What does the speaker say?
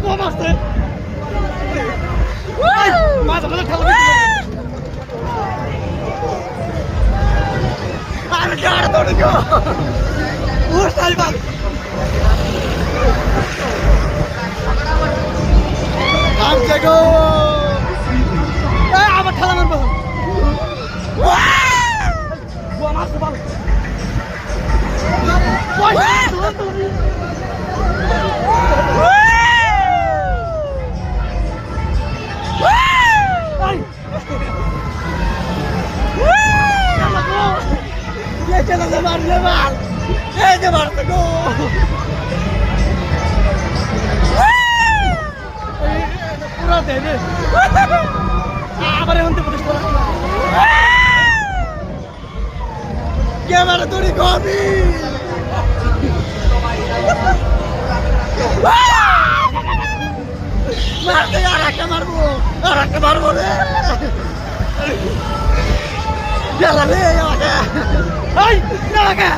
কম আসছে মাঝে মাঝে ঠেলা আমি গাড়ি দৌড়ে গো ও সাইবাল আমছে গো আবার ঠেলা মারবো মারছে বল আবার এখন তো প্রতিষ্ঠা ক্যামেরা তৈরি কবি মারতে আর একটা মারবো রে জ্বালালে আমাকে